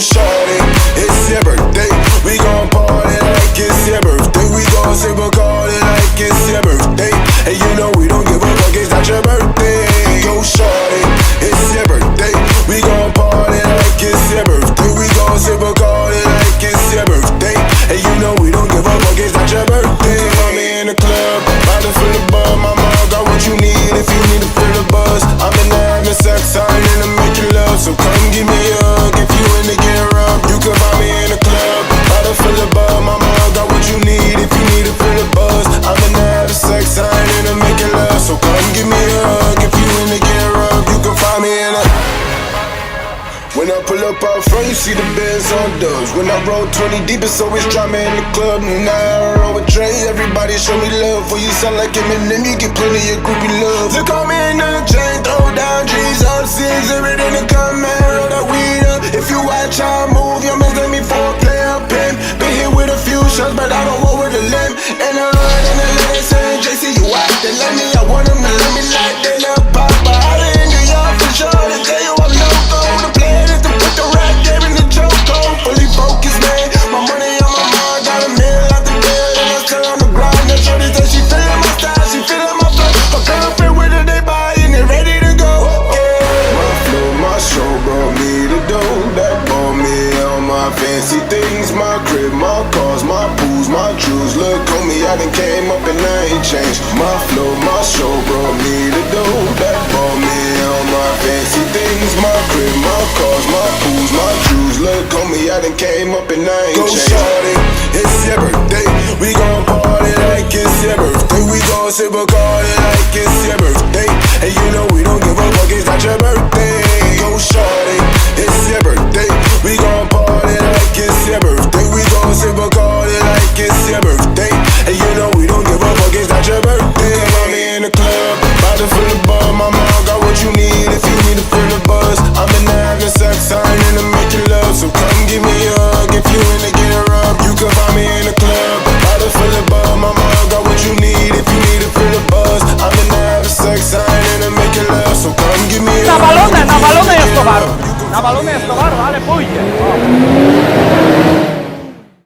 shorty, it's your birthday. We gon' party like it's your birthday. We gon' sip a party like it's your birthday. And you know we don't give a fuck, it's not your birthday. Go shorty, it's your birthday. We gon' party like it's your birthday. We gon' sip a party like it's your birthday. And you know we don't give a fuck, it's not your birthday. Find me in the club, bottle full of bug. My mom got what you need if you need to feel the buzz. I'm in there having sex, I'm in to making love. So come give me a hug if you in to get rough. You can find me in the club, bottle full of bug. My mom got what you need if you need to feel the buzz. I'm in there having sex, I'm in to making love. So come give me a hug if you in to get rough. You can find me in a. When I pull up out front, you see the Benz on dubs. When I roll 20 deep, it's always drama in the club. Now I roll with Dre, everybody show me love. For you sound like Eminem, you get plenty of groupie love. Look on me in the chain, throw down G's up, six, everything to come, man, roll that weed up. If you watch how I move, you must let me for a player pimp. Been hit with a few shots, but I don't roll with a limp. And I run in the lane, saying, JC, you out, they let me, I want them to let me like they love Papa. I in New York for sure, they tell you I'm no-go. The plan is to put the rap game in the chokehold. Fully focused, man, my money on my mind, got a meal out the bill, and I'm still on the grind. That shorty said she feelin' my style, she feelin' my flow. Her girlfriend with her, they buying it, ready to go. Yeah. My flow, my show brought me the dough. That bought me all my fancy things, my crib, my cars, my pools, my jewels. Look on me, I done came up and I ain't changed. My flow, my show brought me the dough. That bought me all my fancy things, my crib, my cars, my pools, my jewels. Look on me, I done came up and I ain't changed. Go shorty, it's your birthday, we gon' party